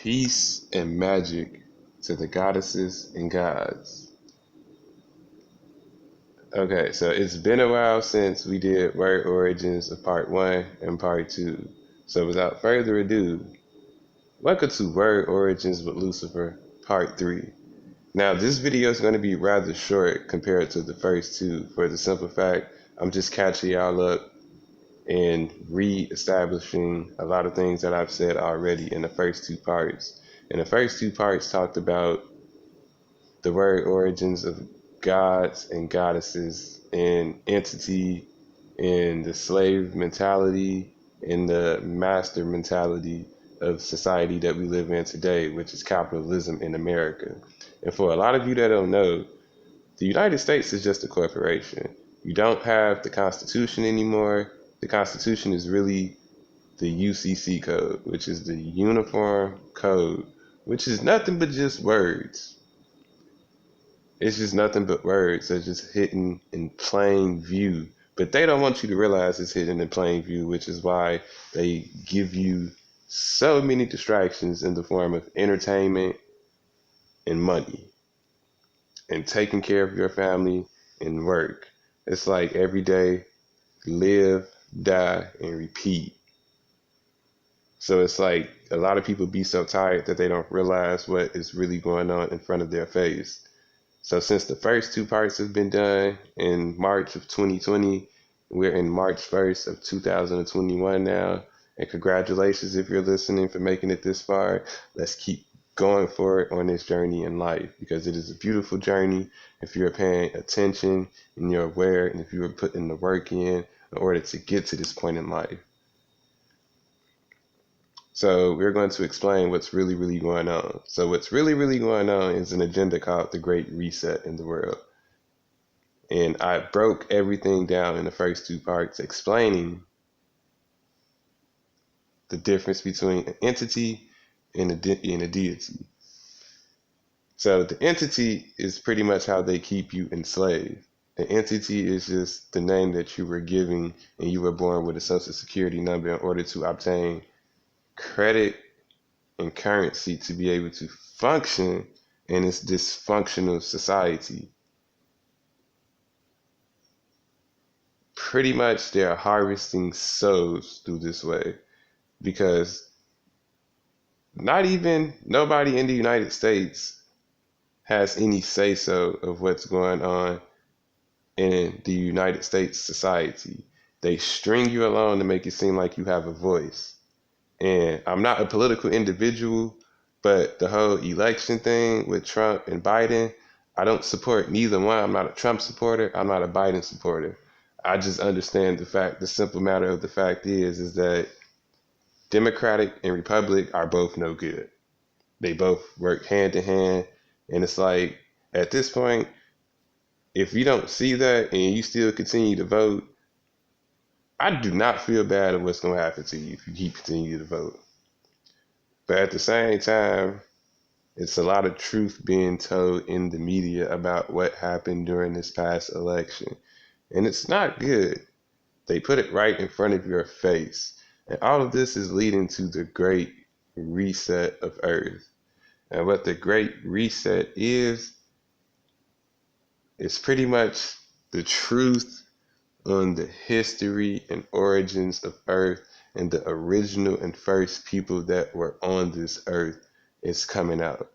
Peace and magic to the goddesses and gods. Okay, so it's been a while since we did Word Origins of Part 1 and Part 2. So without further ado, welcome to Word Origins with Lucifer, Part 3. Now this video is going to be rather short compared to the first two for the simple fact I'm just catching y'all up and re-establishing a lot of things that I've said already in the first two parts. And the first two parts talked about the word origins of gods and goddesses and entity and the slave mentality and the master mentality of society that we live in today, which is capitalism in America. And for a lot of you that don't know, the United States is just a corporation. You don't have the Constitution anymore. The Constitution is really the UCC code, which is the Uniform Code, which is nothing but just words. It's just nothing but words that's just hidden in plain view. But they don't want you to realize it's hidden in plain view, which is why they give you so many distractions in the form of entertainment and money and taking care of your family and work. It's like every day, live, die, and repeat. So it's like a lot of people be so tired that they don't realize what is really going on in front of their face. So since the first two parts have been done in March of 2020, we're in March 1st of 2021 now. And congratulations if you're listening for making it this far. Let's keep going forward on this journey in life because it is a beautiful journey if you're paying attention and you're aware and if you were putting the work in order to get to this point in life. So we're going to explain what's really going on. So what's really going on is an agenda called the Great Reset in the world. And I broke everything down in the first two parts, explaining the difference between an entity and a deity. So the entity is pretty much how they keep you enslaved. The entity is just the name that you were given and you were born with a social security number in order to obtain credit and currency to be able to function in this dysfunctional society. Pretty much they're harvesting souls through this way because nobody in the United States has any say so of what's going on in the United States society. They string you along to make it seem like you have a voice. And I'm not a political individual, but the whole election thing with Trump and Biden, I don't support neither one. I'm not a Trump supporter. I'm not a Biden supporter. I just understand the simple matter of the fact is that Democratic and Republic are both no good. They both work hand in hand. And it's like, at this point, if you don't see that and you still continue to vote, I do not feel bad at what's going to happen to you if you keep continuing to vote. But at the same time, it's a lot of truth being told in the media about what happened during this past election. And it's not good. They put it right in front of your face. And all of this is leading to the great reset of Earth. And what the great reset is pretty much the truth on the history and origins of Earth and the original and first people that were on this Earth is coming out.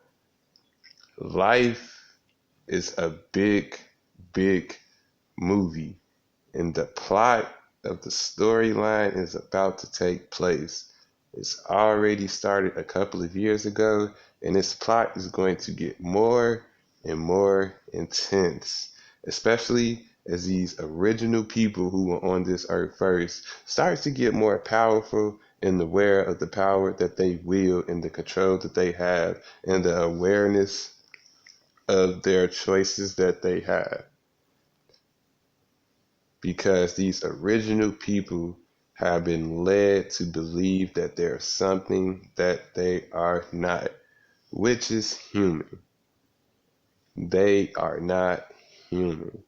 Life is a big movie, and the plot of the storyline is about to take place. It's already started a couple of years ago, and this plot is going to get more and more intense, especially as these original people who were on this earth first start to get more powerful and aware of the power that they wield and the control that they have and the awareness of their choices that they have. Because these original people have been led to believe that they're something that they are not, which is human. They are not human.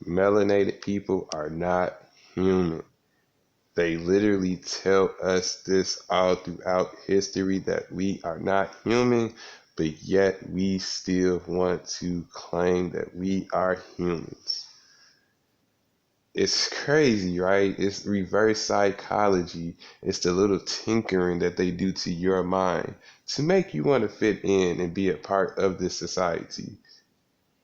Melanated people are not human. They literally tell us this all throughout history that we are not human, but yet we still want to claim that we are humans. It's crazy, right? It's reverse psychology. It's the little tinkering that they do to your mind to make you want to fit in and be a part of this society.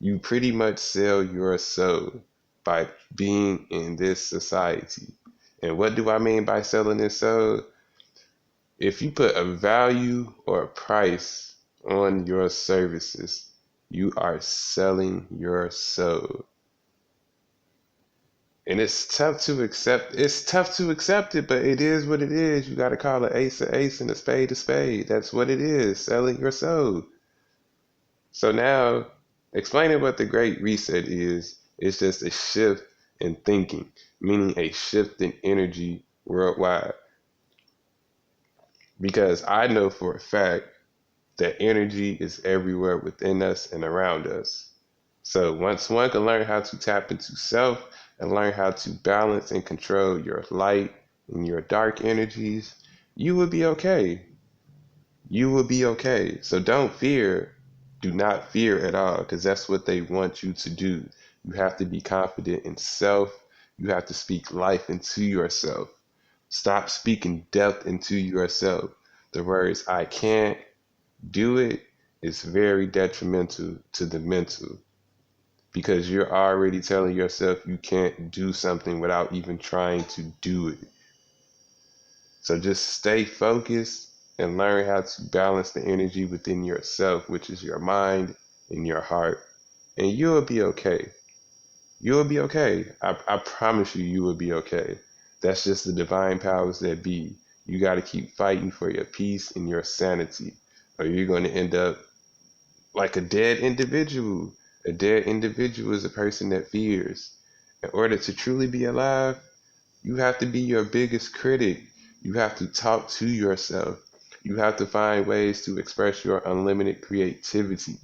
You pretty much sell your soul by being in this society. And what do I mean by selling this soul? If you put a value or a price on your services, you are selling your soul. And it's tough to accept. It's tough to accept it, but it is what it is. You got to call an ace a ace and a spade a spade. That's what it is, selling your soul. So now, explaining what the Great Reset is, it's just a shift in thinking, meaning a shift in energy worldwide. Because I know for a fact that energy is everywhere within us and around us. So once one can learn how to tap into self and learn how to balance and control your light and your dark energies, you will be okay. You will be okay. So don't fear. Do not fear at all, because that's what they want you to do. You have to be confident in self. You have to speak life into yourself. Stop speaking death into yourself. The words I can't do it is very detrimental to the mental, because you're already telling yourself you can't do something without even trying to do it. So just stay focused and learn how to balance the energy within yourself, which is your mind and your heart, and you'll be okay. You'll be okay. I promise you, you will be okay. That's just the divine powers that be. You got to keep fighting for your peace and your sanity, or you're going to end up like a dead individual. A dead individual is a person that fears. In order to truly be alive, you have to be your biggest critic. You have to talk to yourself. You have to find ways to express your unlimited creativity.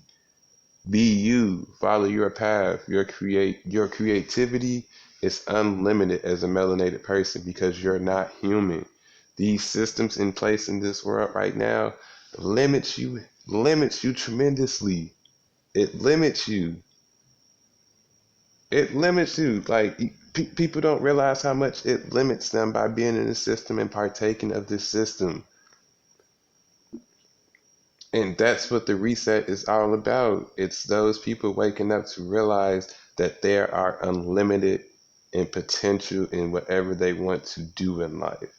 Be you. Follow your path. Your creativity is unlimited as a melanated person, because you're not human. These systems in place in this world right now limits you tremendously. It limits you. It limits you. Like people don't realize how much it limits them by being in the system and partaking of this system. And that's what the reset is all about. It's those people waking up to realize that there are unlimited in potential in whatever they want to do in life.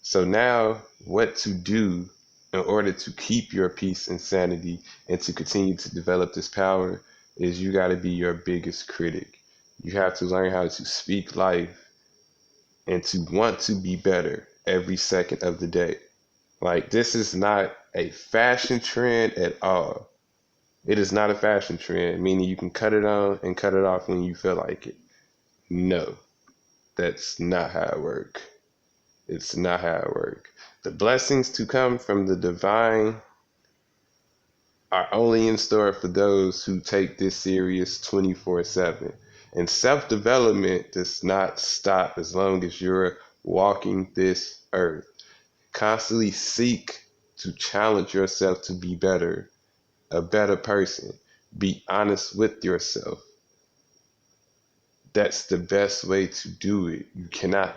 So now, what to do in order to keep your peace and sanity and to continue to develop this power is you got to be your biggest critic. You have to learn how to speak life and to want to be better every second of the day. Like, this is not a fashion trend at all. It is not a fashion trend, meaning you can cut it on and cut it off when you feel like it. No, that's not how it works. It's not how it works. The blessings to come from the divine are only in store for those who take this serious 24/7. And self-development does not stop as long as you're walking this earth. Constantly seek to challenge yourself to be better, a better person. Be honest with yourself. That's the best way to do it. You cannot